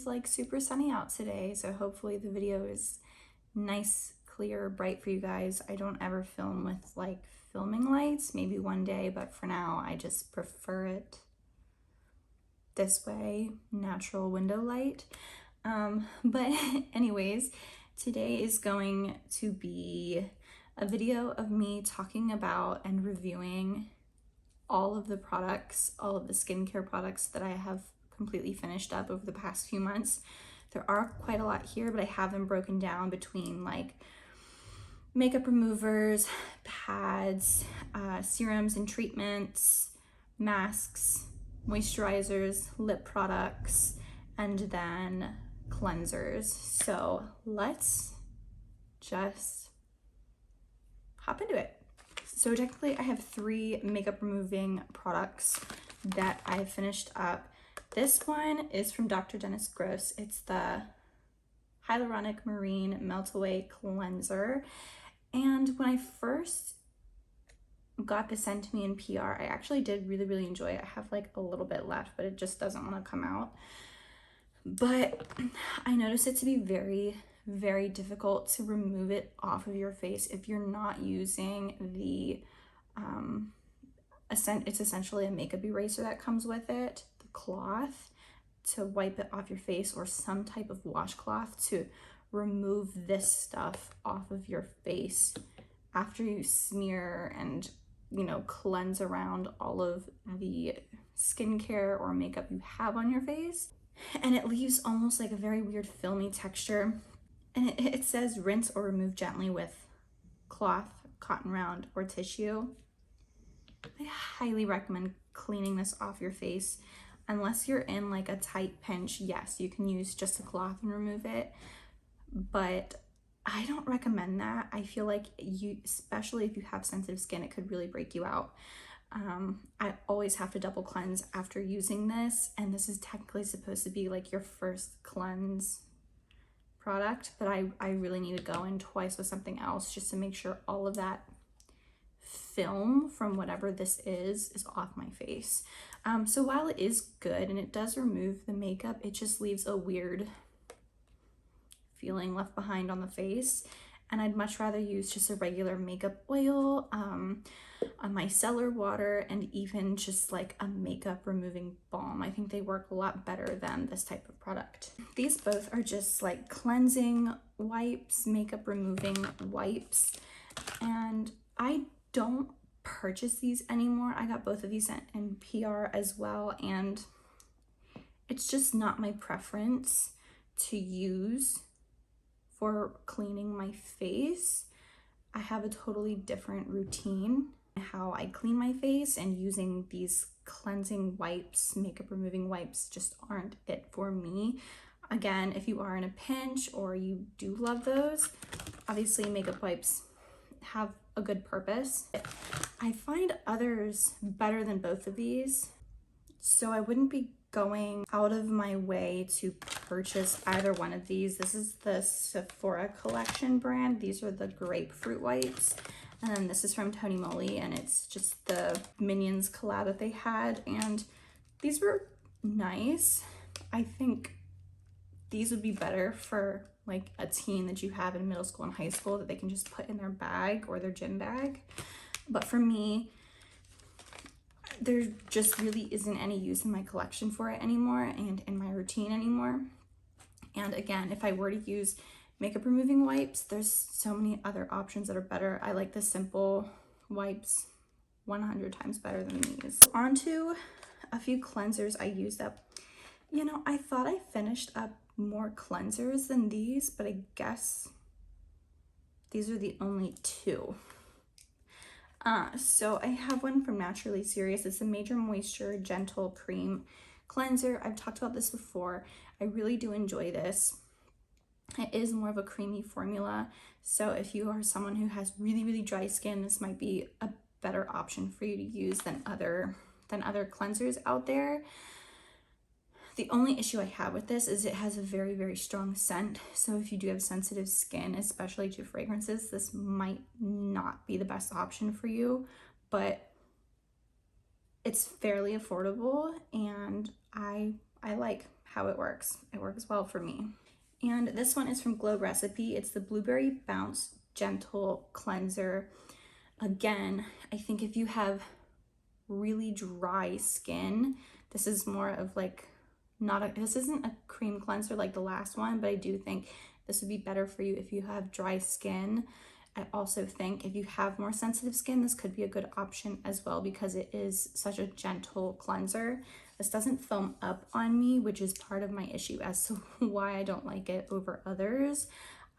is like super sunny out today, so hopefully the video is nice, clear, bright for you guys. I don't ever film with like filming lights, maybe one day, but for now I just prefer it this way, natural window light. But anyways, today is going to be a video of me talking about and reviewing all of the products, all of the skincare products that I have completely finished up over the past few months. There are quite a lot here, but I have them broken down between like makeup removers, pads, serums and treatments, masks, moisturizers, lip products, and then cleansers. So let's just hop into it. So technically I have 3 makeup removing products that I finished up. This one is from Dr. Dennis Gross. It's the Hyaluronic Marine Melt Away Cleanser. And when I first got this sent to me in PR, I actually did really enjoy it. I have like a little bit left, but it just doesn't want to come out. But I noticed it to be very difficult to remove it off of your face if you're not using the it's essentially a makeup eraser that comes with it, the cloth to wipe it off your face, or some type of washcloth to remove this stuff off of your face after you smear and, you know, cleanse around all of the skincare or makeup you have on your face. And it leaves almost like a very weird filmy texture. And it says rinse or remove gently with cloth, cotton round, or tissue. I highly recommend cleaning this off your face. Unless you're in like a tight pinch, yes, you can use just a cloth and remove it. But I don't recommend that. I feel like you, especially if you have sensitive skin, it could really break you out. I always have to double cleanse after using this, and this is technically supposed to be like your first cleanse product, but I really need to go in twice with something else just to make sure all of that film from whatever this is off my face. So while it is good and it does remove the makeup, it just leaves a weird feeling left behind on the face, and I'd much rather use just a regular makeup oil, a micellar water, and even just like a makeup removing balm. I think they work a lot better than this type of product. These both are just like cleansing wipes, makeup removing wipes, and I don't purchase these anymore. I got both of these in PR as well, and it's just not my preference to use for cleaning my face. I have a totally different routine how I clean my face, and using these cleansing wipes, makeup removing wipes, just aren't it for me. Again, if you are in a pinch or you do love those, obviously makeup wipes have a good purpose. I find others better than both of these, so I wouldn't be going out of my way to purchase either one of these. This is the Sephora Collection brand. These are the grapefruit wipes, and then this is from Tony Moly, and it's just the Minions collab that they had, and these were nice. I think these would be better for like a teen that you have in middle school and high school that they can just put in their bag or their gym bag. But for me, there just really isn't any use in my collection for it anymore and in my routine anymore. And again, if I were to use makeup removing wipes, there's so many other options that are better. I like the simple wipes 100 times better than these. On to a few cleansers I used up. You know, I thought I finished up more cleansers than these, but I guess these are the only 2. So I have one from Naturally Serious. It's a Major Moisture Gentle Cream Cleanser. I've talked about this before. I really do enjoy this. It is more of a creamy formula, so if you are someone who has really dry skin, this might be a better option for you to use than other cleansers out there. The only issue I have with this is it has a very strong scent, so if you do have sensitive skin, especially to fragrances, this might not be the best option for you, but it's fairly affordable, and I like how it works. It works well for me. And this one is from Glow Recipe. It's the Blueberry Bounce Gentle Cleanser. Again, I think if you have really dry skin, this is more of like, this isn't a cream cleanser like the last one, but I do think this would be better for you if you have dry skin. I also think if you have more sensitive skin, this could be a good option as well because it is such a gentle cleanser. This doesn't foam up on me, which is part of my issue as to why I don't like it over others.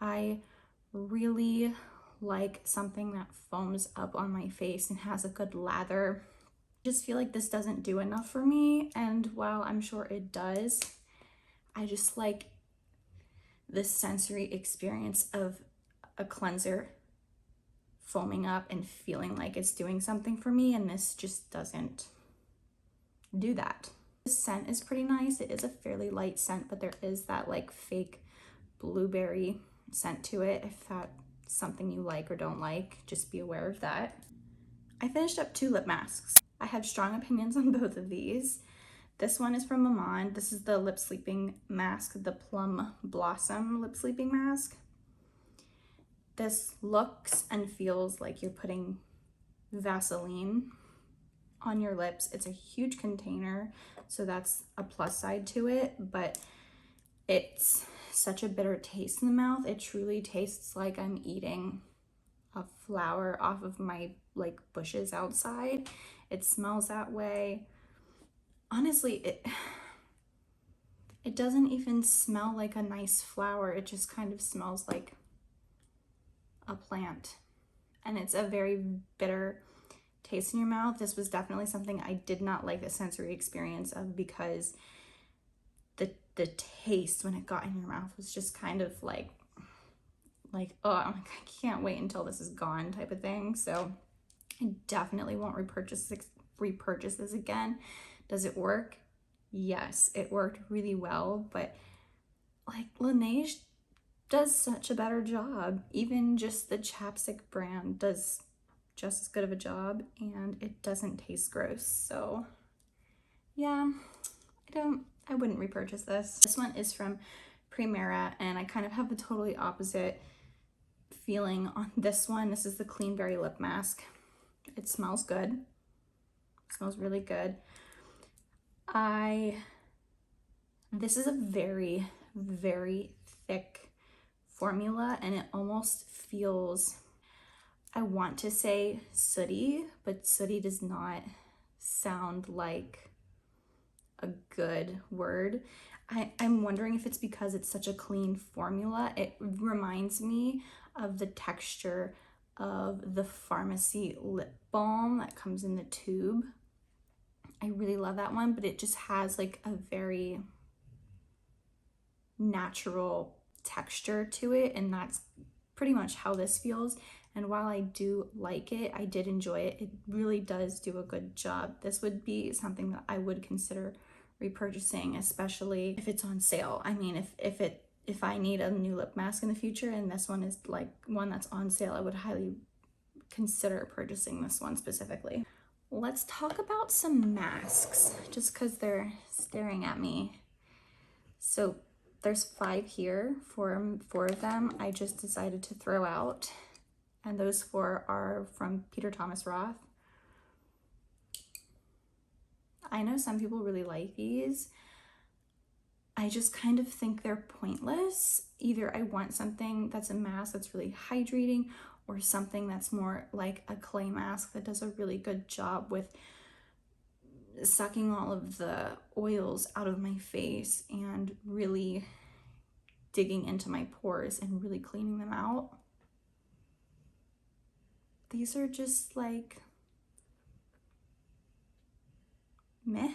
I really like something that foams up on my face and has a good lather. I just feel like this doesn't do enough for me, and while I'm sure it does, I just like the sensory experience of a cleanser foaming up and feeling like it's doing something for me, and this just doesn't do that. The scent is pretty nice. It is a fairly light scent, but there is that like fake blueberry scent to it. If that's something you like or don't like, just be aware of that. I finished up 2 lip masks. I have strong opinions on both of these. This one is from Maman. This is the lip sleeping mask, the Plum Blossom lip sleeping mask. This looks and feels like you're putting Vaseline on your lips. It's a huge container, so that's a plus side to it, but it's such a bitter taste in the mouth. It truly tastes like I'm eating a flower off of my like bushes outside. It smells that way. Honestly, it doesn't even smell like a nice flower. It just kind of smells like a plant, and it's a very bitter taste in your mouth. This was definitely something I did not like the sensory experience of because the taste when it got in your mouth was just kind of like oh, I can't wait until this is gone type of thing. So I definitely won't repurchase this again. Does it work? Yes, it worked really well, but like Laneige does such a better job. Even just the chapstick brand does just as good of a job, and it doesn't taste gross. So yeah, I wouldn't repurchase this. This one is from Primera, and I kind of have a totally opposite feeling on this one. This is the Clean Berry Lip Mask. It smells good. It smells really good. This is a very, very thick formula, and it almost feels, I want to say sooty, but sooty does not sound like a good word. I'm wondering if it's because it's such a clean formula. It reminds me of the texture of the pharmacy lip balm that comes in the tube. I really love that one, but it just has like a very natural texture to it, and that's pretty much how this feels. And while I do like it, I did enjoy it, it really does do a good job. This would be something that I would consider repurchasing, especially if it's on sale. I mean, if I need a new lip mask in the future and this one is like one that's on sale, I would highly consider purchasing this one specifically. Let's talk about some masks, just because they're staring at me. So there's 5 here, 4 of them I just decided to throw out, and those 4 are from Peter Thomas Roth. I know some people really like these. I just kind of think they're pointless. Either I want something that's a mask that's really hydrating, or something that's more like a clay mask that does a really good job with sucking all of the oils out of my face and really digging into my pores and really cleaning them out. These are just like meh.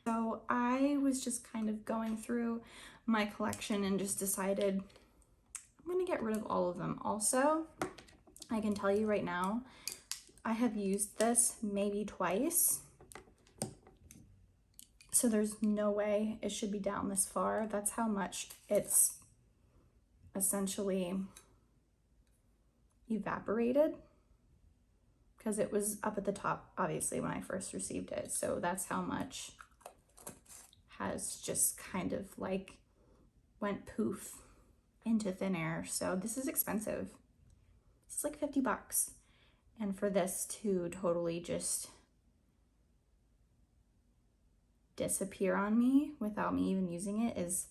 So I was just kind of going through my collection and just decided I'm gonna get rid of all of them. Also, I can tell you right now, I have used this maybe twice. So there's no way it should be down this far. That's how much it's essentially evaporated, because it was up at the top, obviously, when I first received it. So that's how has just kind of like went poof into thin air. So this is expensive. It's like 50 bucks. And for this to totally just disappear on me without me even using it is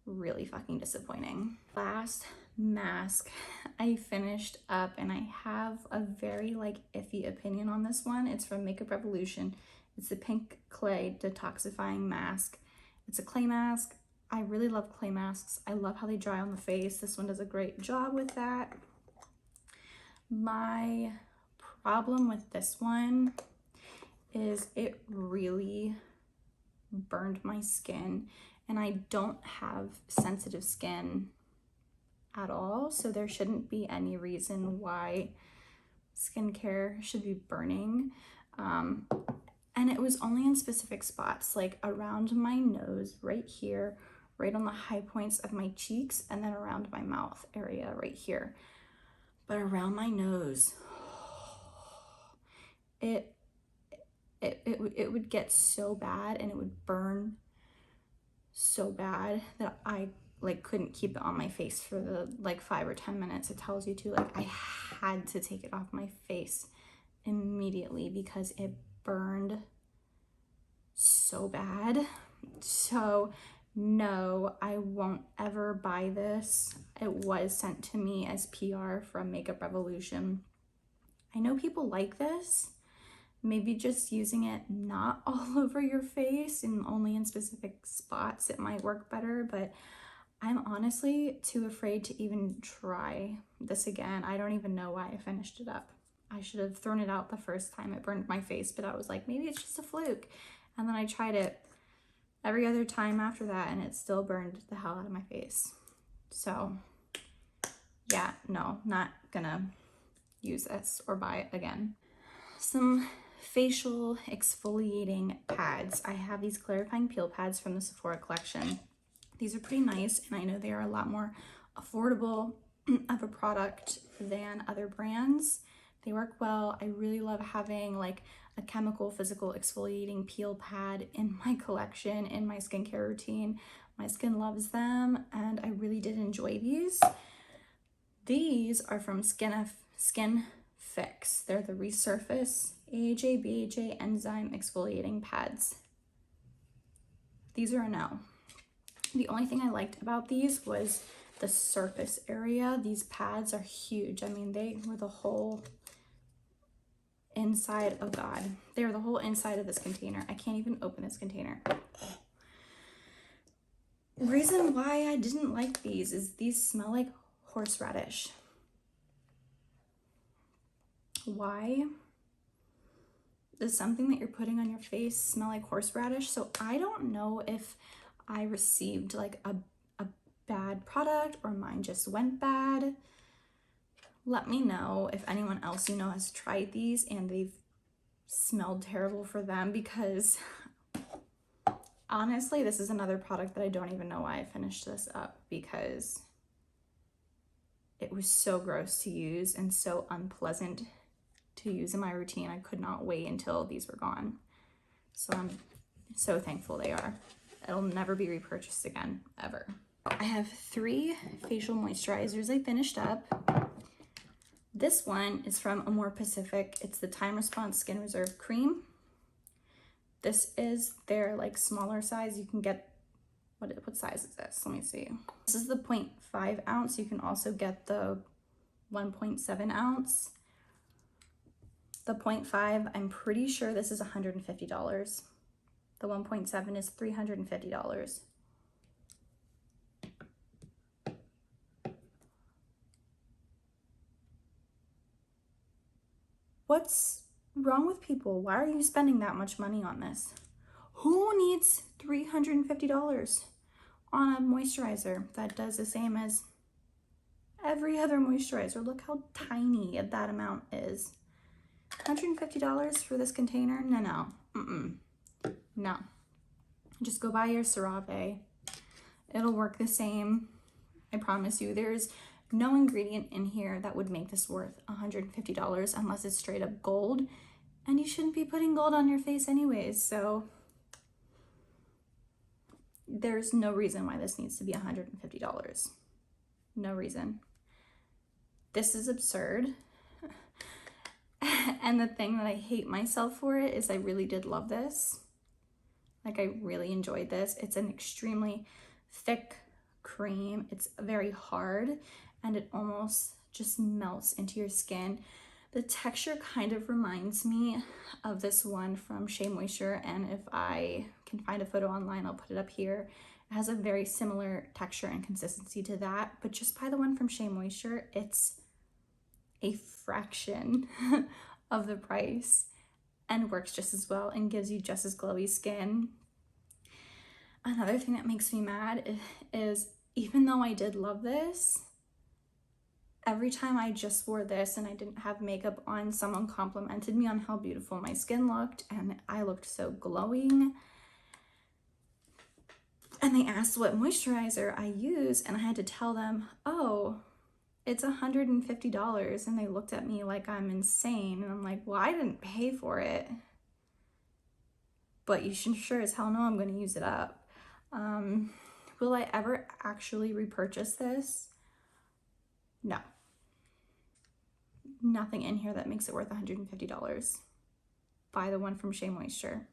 really fucking disappointing. Last mask I finished up, and I have a very like iffy opinion on this one. It's from Makeup Revolution. It's the Pink Clay Detoxifying Mask. It's a clay mask. I really love clay masks. I love how they dry on the face. This one does a great job with that. My problem with this one is it really burned my skin, and I don't have sensitive skin at all, so there shouldn't be any reason why skincare should be burning. And it was only in specific spots, like around my nose, right here, right on the high points of my cheeks, and then around my mouth area right here. But around my nose, it would get so bad, and it would burn so bad that I like couldn't keep it on my face for the like 5 or 10 minutes it tells you to. Like I had to take it off my face immediately because it burned so bad. So no, I won't ever buy this. It was sent to me as PR from Makeup Revolution. I know people like this. Maybe just using it not all over your face and only in specific spots, it might work better, but I'm honestly too afraid to even try this again. I don't even know why I finished it up. I should have thrown it out the first time it burned my face, but I was like, maybe it's just a fluke. And then I tried it every other time after that, and it still burned the hell out of my face. So yeah, no, not gonna use this or buy it again. Some facial exfoliating pads. I have these clarifying peel pads from the Sephora collection. These are pretty nice, and I know they are a lot more affordable of a product than other brands. They work well. I really love having like a chemical physical exfoliating peel pad in my collection, in my skincare routine. My skin loves them, and I really did enjoy these. These are from Skin Fix. They're the Resurface AHA BHA enzyme exfoliating pads. These are a no. The only thing I liked about these was the surface area. These pads are huge. I mean, they were the whole inside of God. They were the whole inside of this container. I can't even open this container. Reason why I didn't like these is these smell like horseradish. Why does something that you're putting on your face smell like horseradish? So I don't know if I received like a bad product or mine just went bad. Let me know if anyone else you know has tried these and they've smelled terrible for them, because honestly, this is another product that I don't even know why I finished this up, because it was so gross to use and so unpleasant to use in my routine. I could not wait until these were gone. So I'm so thankful they are. It'll never be repurchased again, ever. I have 3 facial moisturizers I finished up. This one is from Amore Pacific. It's the Time Response Skin Reserve Cream. This is their like smaller size. You can get, what size is this? Let me see. This is the 0.5 ounce. You can also get the 1.7 ounce. The 0.5, I'm pretty sure this is $150. The 1.7 is $350. What's wrong with people? Why are you spending that much money on this? Who needs $350 on a moisturizer that does the same as every other moisturizer? Look how tiny that amount is. $150 for this container? No. No. Just go buy your CeraVe. It'll work the same. I promise you. There's no ingredient in here that would make this worth $150 unless it's straight up gold. And you shouldn't be putting gold on your face anyways, so There's no reason why this needs to be $150. No reason. This is absurd. And the thing that I hate myself for it is I really did love this. Like, I really enjoyed this. It's an extremely thick cream. It's very hard and it almost just melts into your skin. The texture kind of reminds me of this one from Shea Moisture, and if I can find a photo online, I'll put it up here. It has a very similar texture and consistency to that, but just buy the one from Shea Moisture. It's a fraction of the price and works just as well and gives you just as glowy skin. Another thing that makes me mad is even though I did love this, every time I just wore this and I didn't have makeup on, someone complimented me on how beautiful my skin looked and I looked so glowing. And they asked what moisturizer I use and I had to tell them, oh, it's $150. And they looked at me like I'm insane. And I'm like, well, I didn't pay for it, but you should sure as hell know I'm going to use it up. Will I ever actually repurchase this? No. Nothing in here that makes it worth $150. Buy the one from Shea Moisture.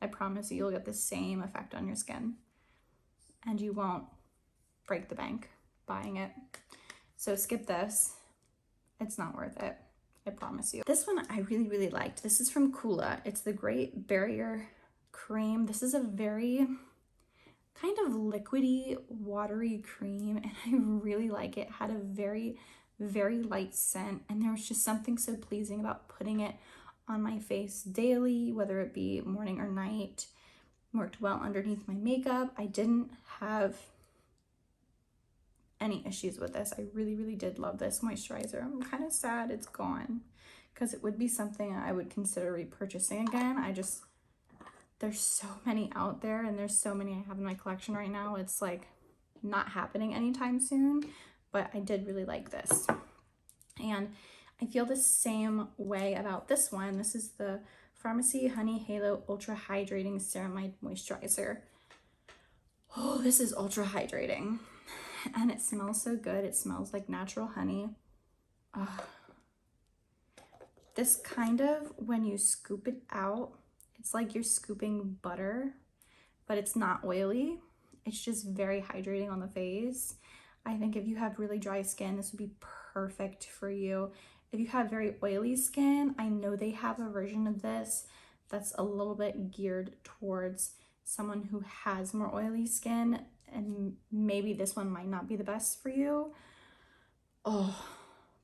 I promise you, you'll get the same effect on your skin and you won't break the bank buying it. So skip this. It's not worth it. I promise you. This one I really, really liked. This is from Kula. It's the Great Barrier Cream. This is a very kind of liquidy, watery cream, and I really like it. It had a very, very light scent, and there was just something so pleasing about putting it on my face daily, whether it be morning or night. Worked well underneath my makeup. I didn't have any issues with this. I really, really did love this moisturizer. I'm kind of sad it's gone because it would be something I would consider repurchasing again. There's so many out there and there's so many I have in my collection right now. It's like not happening anytime soon, but I did really like this. And I feel the same way about this one. This is the Pharmacy Honey Halo Ultra Hydrating Ceramide Moisturizer. Oh, this is ultra hydrating. And it smells so good. It smells like natural honey. This kind of, when you scoop it out, it's like you're scooping butter, but it's not oily. It's just very hydrating on the face. I think if you have really dry skin, this would be perfect for you. If you have very oily skin, I know they have a version of this that's a little bit geared towards someone who has more oily skin, and maybe this one might not be the best for you. Oh,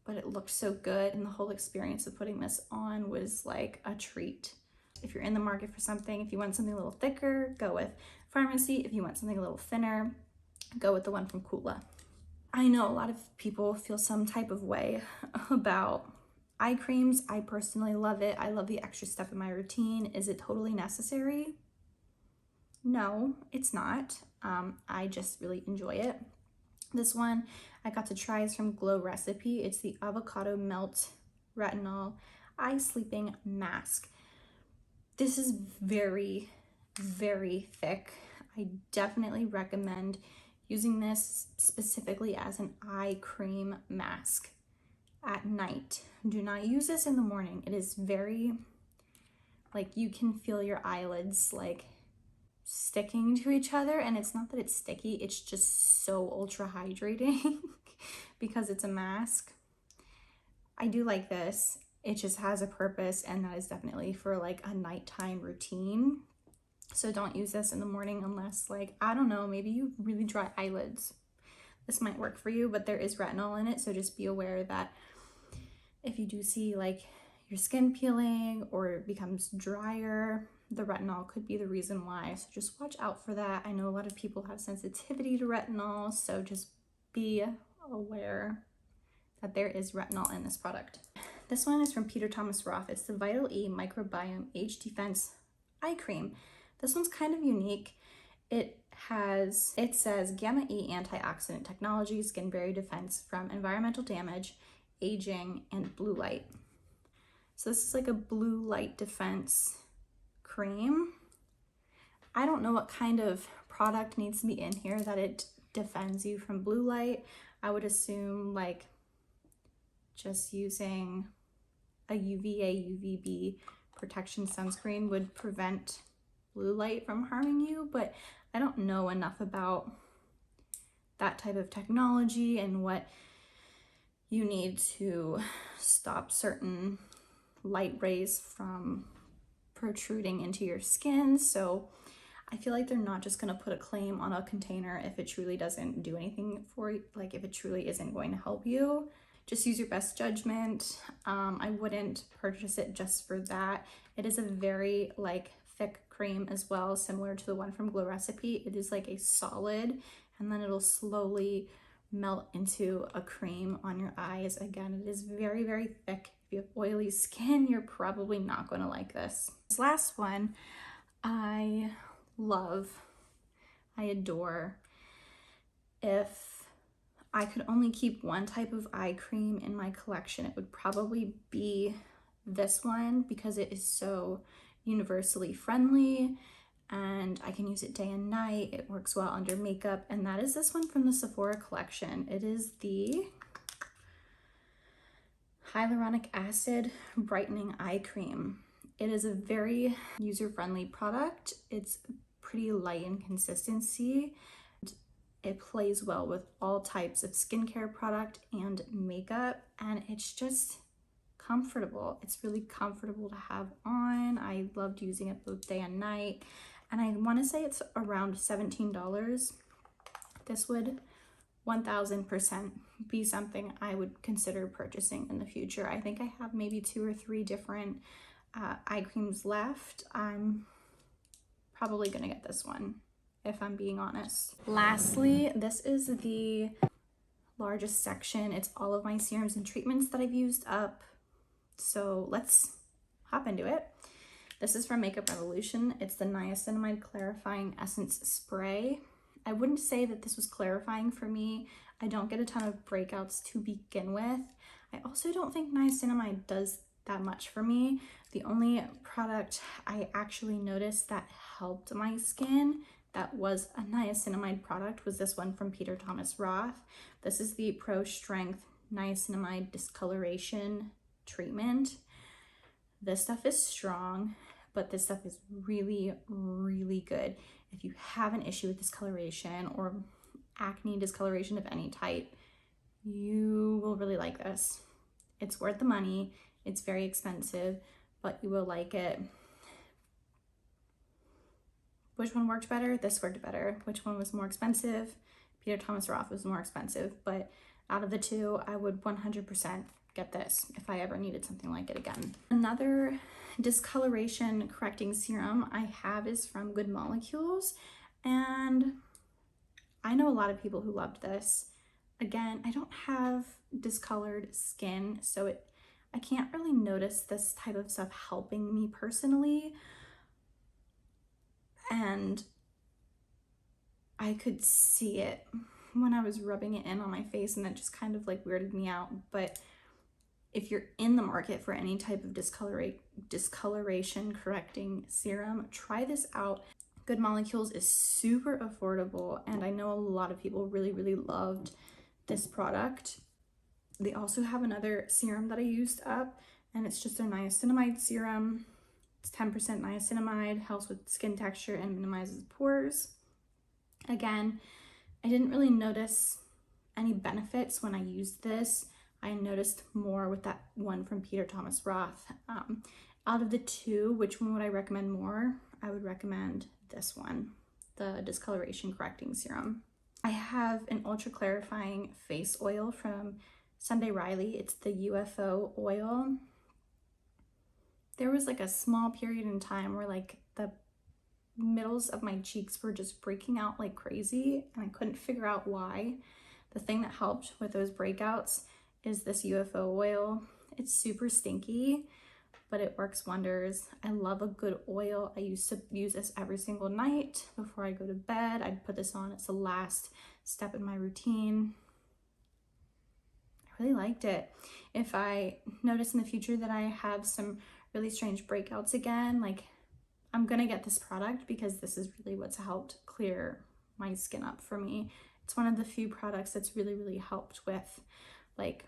but it looked so good, and the whole experience of putting this on was like a treat. If you're in the market for something, if you want something a little thicker, go with Pharmacy. If you want something a little thinner, go with the one from Kula. I know a lot of people feel some type of way about eye creams. I personally love it. I love the extra stuff in my routine. Is it totally necessary? No, it's not. I just really enjoy it. This one I got to try is from Glow Recipe. It's the Avocado Melt Retinol Eye Sleeping Mask. This is very, very thick. I definitely recommend using this specifically as an eye cream mask at night. Do not use this in the morning. It is very, like, you can feel your eyelids like sticking to each other, and it's not that it's sticky, it's just so ultra hydrating because it's a mask. I do like this. It just has a purpose, and that is definitely for like a nighttime routine. So don't use this in the morning unless, like, I don't know, maybe you have really dry eyelids. This might work for you, but there is retinol in it, so just be aware that if you do see like your skin peeling or it becomes drier, the retinol could be the reason why. So just watch out for that. I know a lot of people have sensitivity to retinol, so just be aware that there is retinol in this product. This one is from Peter Thomas Roth. It's the Vital E Microbiome Age Defense Eye Cream. This one's kind of unique. It says Gamma E antioxidant technology, skin barrier defense from environmental damage, aging, and blue light. So this is like a blue light defense cream. I don't know what kind of product needs to be in here that it defends you from blue light. I would assume like just using a UVA, UVB protection sunscreen would prevent blue light from harming you, but I don't know enough about that type of technology and what you need to stop certain light rays from protruding into your skin. So I feel like they're not just going to put a claim on a container if it truly doesn't do anything for you, like if it truly isn't going to help you. Just use your best judgment. I wouldn't purchase it just for that. It is a very like thick cream as well, similar to the one from Glow Recipe. It is like a solid, and then it'll slowly melt into a cream on your eyes. Again, it is very, very thick. If you have oily skin, you're probably not going to like this. This last one, I love, I adore. If I could only keep one type of eye cream in my collection, it would probably be this one because it is so universally friendly and I can use it day and night. It works well under makeup, and that is this one from the Sephora collection. It is the Hyaluronic Acid Brightening Eye Cream. It is a very user-friendly product. It's pretty light in consistency. It plays well with all types of skincare product and makeup, and it's just comfortable. It's really comfortable to have on. I loved using it both day and night, and I want to say it's around $17. This would 1000% be something I would consider purchasing in the future. I think I have maybe 2 or 3 different eye creams left. I'm probably gonna get this one if I'm being honest. Lastly, this is the largest section. It's all of my serums and treatments that I've used up. So let's hop into it. This is from Makeup Revolution. It's the Niacinamide Clarifying Essence Spray. I wouldn't say that this was clarifying for me. I don't get a ton of breakouts to begin with. I also don't think niacinamide does that much for me. The only product I actually noticed that helped my skin that was a niacinamide product was this one from Peter Thomas Roth. This is the Pro Strength Niacinamide Discoloration Treatment. This stuff is strong, but this stuff is really, really good. If you have an issue with discoloration or acne discoloration of any type, you will really like this. It's worth the money. It's very expensive, but you will like it. Which one worked better? This worked better. Which one was more expensive? Peter Thomas Roth was more expensive, but out of the two, I would 100% get this if I ever needed something like it again. Another discoloration correcting serum I have is from Good Molecules, and I know a lot of people who loved this. Again, I don't have discolored skin, so I can't really notice this type of stuff helping me personally, and I could see it when I was rubbing it in on my face, and that just kind of like weirded me out. But if you're in the market for any type of discoloration correcting serum, try this out. Good Molecules is super affordable, and I know a lot of people really, really loved this product. They also have another serum that I used up, and it's just their niacinamide serum. It's 10% niacinamide, helps with skin texture and minimizes pores. Again, I didn't really notice any benefits when I used this. I noticed more with that one from Peter Thomas Roth. Out of the two, which one would I recommend more? I would recommend this one, the discoloration correcting serum. I have an ultra clarifying face oil from Sunday Riley. It's the UFO oil. There was like a small period in time where like the middles of my cheeks were just breaking out like crazy, and I couldn't figure out why. The thing that helped with those breakouts is this UFO oil. It's super stinky, but it works wonders. I love a good oil. I used to use this every single night before I go to bed. I'd put this on as the last step in my routine. I really liked it. If I notice in the future that I have some really strange breakouts again, like I'm gonna get this product because this is really what's helped clear my skin up for me. It's one of the few products that's really helped with like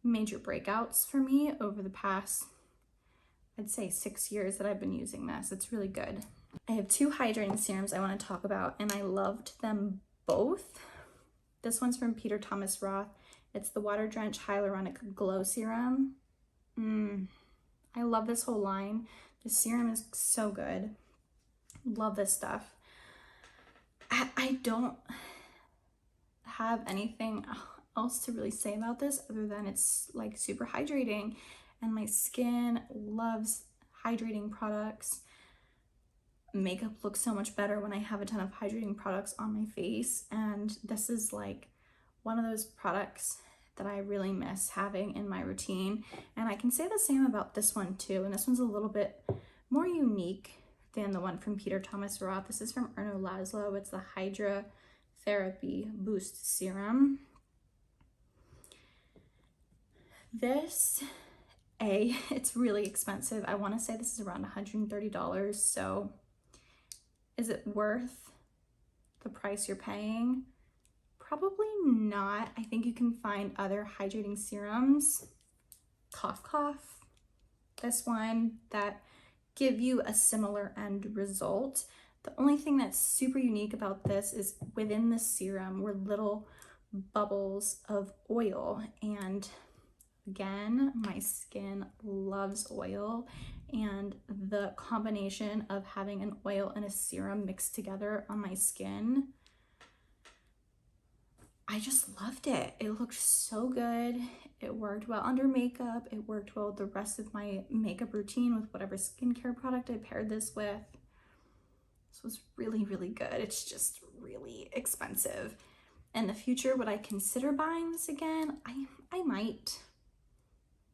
major breakouts for me over the past, I'd say 6 years that I've been using this. It's really good. I have 2 hydrating serums I want to talk about, and I loved them both. This one's from Peter Thomas Roth. It's the Water Drench Hyaluronic Glow Serum. I love this whole line. The serum is so good. Love this stuff. I don't have anything else to really say about this other than it's like super hydrating, and my skin loves hydrating products. Makeup looks so much better when I have a ton of hydrating products on my face, and this is like one of those products that I really miss having in my routine. And I can say the same about this one too, and this one's a little bit more unique than the one from Peter Thomas Roth. This is from Erno Laszlo. It's the Hydra Therapy Boost Serum. This, it's really expensive. I want to say this is around $130, so is it worth the price you're paying? Probably not. I think you can find other hydrating serums, cough cough, this one, that give you a similar end result. The only thing that's super unique about this is within the serum were little bubbles of oil, and again, my skin loves oil, and the combination of having an oil and a serum mixed together on my skin, I just loved it. It looked so good. It worked well under makeup. It worked well with the rest of my makeup routine with whatever skincare product I paired this with. This was really good. It's just really expensive. In the future, would I consider buying this again? I might.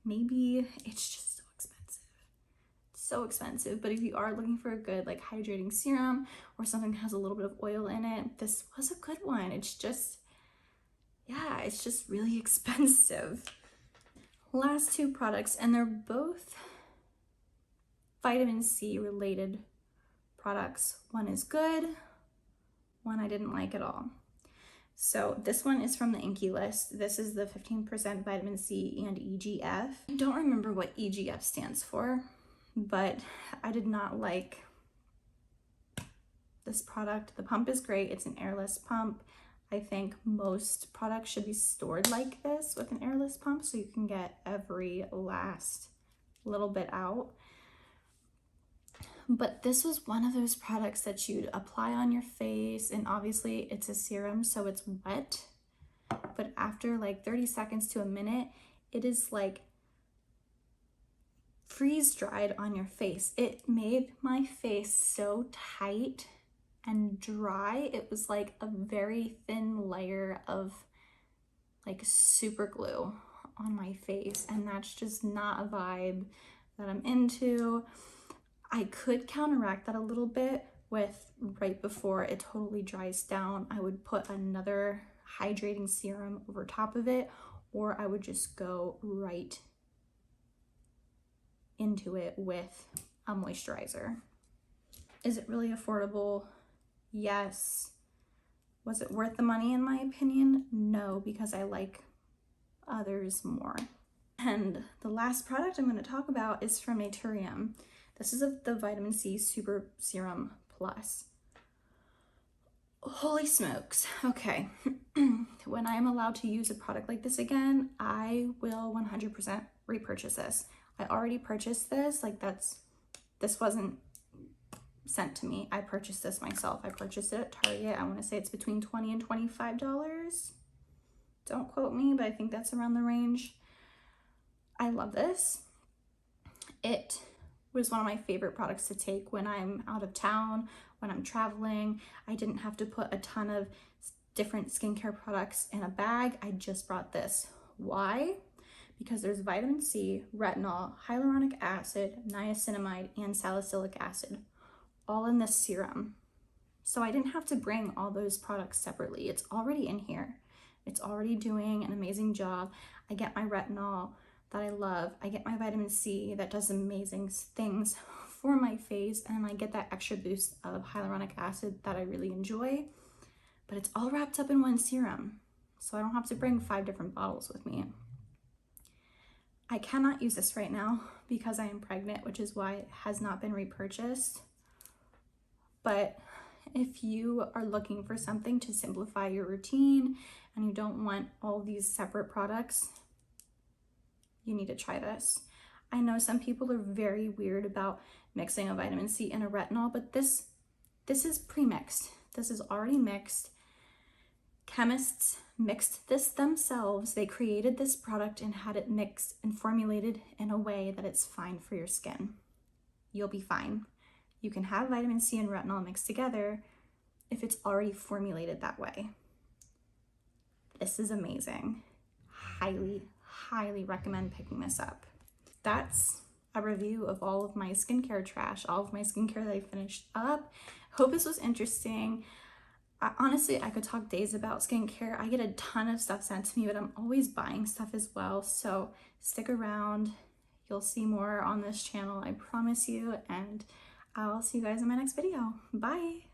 Maybe. It's just so expensive. It's so expensive. But if you are looking for a good like hydrating serum or something that has a little bit of oil in it, this was a good one. It's just, yeah, it's just really expensive. Last 2 products, and they're both vitamin C related products. One is good, one I didn't like at all. So this one is from the Inkey List. This is the 15% vitamin C and EGF. I don't remember what EGF stands for, but I did not like this product. The pump is great. It's an airless pump. I think most products should be stored like this with an airless pump so you can get every last little bit out. But this was one of those products that you'd apply on your face, and obviously it's a serum, so it's wet. But after like 30 seconds to a minute, it is like freeze dried on your face. It made my face so tight and dry. It was like a very thin layer of like super glue on my face, and that's just not a vibe that I'm into. I could counteract that a little bit with, right before it totally dries down, I would put another hydrating serum over top of it, or I would just go right into it with a moisturizer. Is it really affordable? Yes. Was it worth the money in my opinion? No, because I like others more. And the last product I'm going to talk about is from Naturium. This is the Vitamin C Super Serum Plus. Holy smokes. Okay. When I'm allowed to use a product like this again, I will 100% repurchase this. I already purchased this. Like this wasn't sent to me. I purchased this myself. I purchased it at Target. I want to say it's between $20 and $25. Don't quote me, but I think that's around the range. I love this. It was one of my favorite products to take when I'm out of town, when I'm traveling. I didn't have to put a ton of different skincare products in a bag. I just brought this. Why? Because there's vitamin C, retinol, hyaluronic acid, niacinamide, and salicylic acid, all in this serum. So I didn't have to bring all those products separately. It's already in here. It's already doing an amazing job. I get my retinol that I love. I get my vitamin C that does amazing things for my face, and I get that extra boost of hyaluronic acid that I really enjoy. But it's all wrapped up in one serum, so I don't have to bring 5 different bottles with me. I cannot use this right now because I am pregnant, which is why it has not been repurchased. But if you are looking for something to simplify your routine and you don't want all these separate products, you need to try this. I know some people are very weird about mixing a vitamin C and a retinol, but this is pre-mixed. This is already mixed. Chemists mixed this themselves. They created this product and had it mixed and formulated in a way that it's fine for your skin. You'll be fine. You can have vitamin C and retinol mixed together if it's already formulated that way. This is amazing. Highly, highly recommend picking this up. That's a review of all of my skincare trash, all of my skincare that I finished up. Hope this was interesting. Honestly, I could talk days about skincare. I get a ton of stuff sent to me, but I'm always buying stuff as well. So stick around. You'll see more on this channel, I promise you. And I'll see you guys in my next video. Bye.